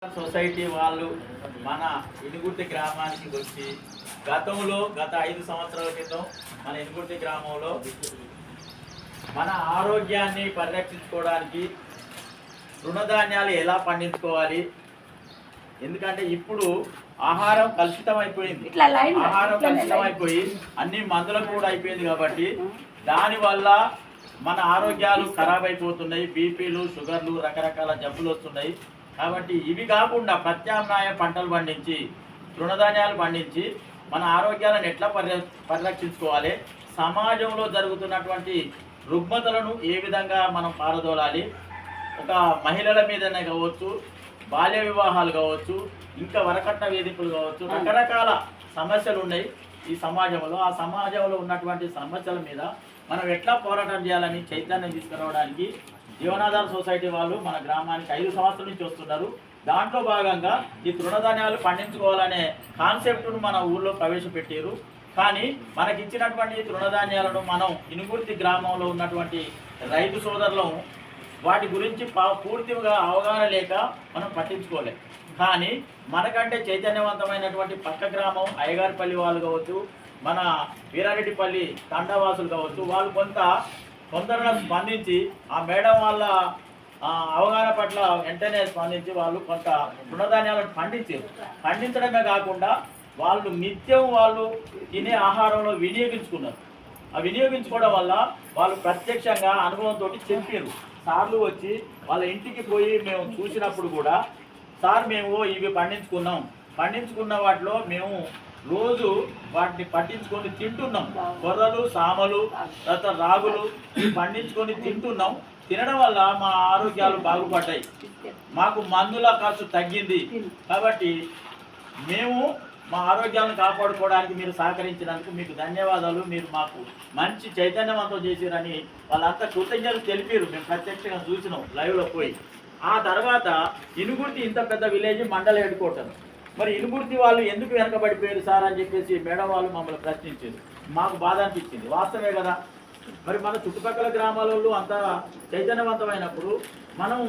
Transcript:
Society వాళ్ళు మన ఇనుగుర్తి గ్రామానికి వచ్చి గత 5 సంవత్సరాల క్రితం మన ఇనుగుర్తి గ్రామంలో మన ఆరోగ్యాన్ని పరిరక్షించుకోవడానికి తృణధాన్యాలు ఎలా పండించుకోవాలి, ఎందుకంటే ఇప్పుడు ఆహారం కలుషితం అయిపోయింది, అన్ని మందులకు కూడా అయిపోయింది కాబట్టి దానివల్ల మన ఆరోగ్యాలు ఖరాబ్ అయిపోతున్నాయి. బీపీలు, షుగర్లు, రకరకాల జబ్బులు వస్తున్నాయి. కాబట్టి ఇవి కాకుండా ప్రత్యామ్నాయ పంటలు పండించి తృణధాన్యాలు పండించి మన ఆరోగ్యాలను ఎట్లా పరిరక్షించుకోవాలి, సమాజంలో జరుగుతున్నటువంటి రుగ్మతలను ఏ విధంగా మనం పారదోలాలి, ఒక మహిళల మీదనే కావచ్చు, బాల్య వివాహాలు కావచ్చు, ఇంకా వరకట్న వేధింపులు కావచ్చు, రకరకాల సమస్యలు ఉన్నాయి ఈ సమాజంలో. ఆ సమాజంలో ఉన్నటువంటి సమస్యల మీద మనం ఎట్లా పోరాటం చేయాలని చైతన్యం తీసుకురావడానికి జీవనాధార సొసైటీ వాళ్ళు మన గ్రామానికి 5 సంవత్సరాల నుంచి వస్తున్నారు. దాంట్లో భాగంగా ఈ తృణధాన్యాలు పండించుకోవాలనే కాన్సెప్ట్ను మన ఊళ్ళో ప్రవేశపెట్టారు. కానీ మనకి ఇచ్చినటువంటి తృణధాన్యాలను మనం ఇనుగుర్తి గ్రామంలో ఉన్నటువంటి రైతు సోదరులం వాటి గురించి పూర్తిగా అవగాహన లేక మనం పట్టించుకోలేం. కానీ మనకంటే చైతన్యవంతమైనటువంటి పక్క గ్రామం అయ్యగారిపల్లి వాళ్ళు కావచ్చు, మన వీరారెడ్డిపల్లి తండావాసులు కావచ్చు, వాళ్ళు కొందరు స్పందించి ఆ మేడం వాళ్ళ అవగాహన పట్ల వెంటనే స్పందించి వాళ్ళు కొంత తృణధాన్యాలను పండించడమే కాకుండా వాళ్ళు నిత్యం వాళ్ళు తినే ఆహారంలో వినియోగించుకున్నారు. ఆ వినియోగించుకోవడం వల్ల వాళ్ళు ప్రత్యక్షంగా అనుభవంతో చెప్పారు. సార్లు వచ్చి వాళ్ళ ఇంటికి పోయి మేము చూసినప్పుడు కూడా, సార్ మేము ఇవి పండించుకున్న వాటిలో మేము రోజు వాటిని పట్టించుకొని తింటున్నాం. కొర్రలు, సామలు, తర్వాత రాగులు ఇవి పండించుకొని తింటున్నాం. తినడం వల్ల మా ఆరోగ్యాలు బాగుపడ్డాయి, మాకు మందుల ఖర్చు తగ్గింది. కాబట్టి మేము మా ఆరోగ్యాలను కాపాడుకోవడానికి మీరు సహకరించినందుకు మీకు ధన్యవాదాలు, మీరు మాకు మంచి చైతన్యవంతం చేసిరని వాళ్ళంతా కృతజ్ఞతలు తెలిపారు. మేము ప్రత్యక్షంగా చూసినాం లైవ్లో పోయి. ఆ తర్వాత ఇనుగుర్తి ఇంత పెద్ద విలేజ్, మండల హెడ్ క్వార్టర్, మరి ఇనుగుర్తి వాళ్ళు ఎందుకు వెనకబడిపోయారు సార్ అని చెప్పేసి మేడం వాళ్ళు మమ్మల్ని ప్రశ్నించారు. మాకు బాధ అనిపించింది. వాస్తవే కదా, మరి మన చుట్టుపక్కల గ్రామాలలో అంతా చైతన్యవంతమైనప్పుడు మనము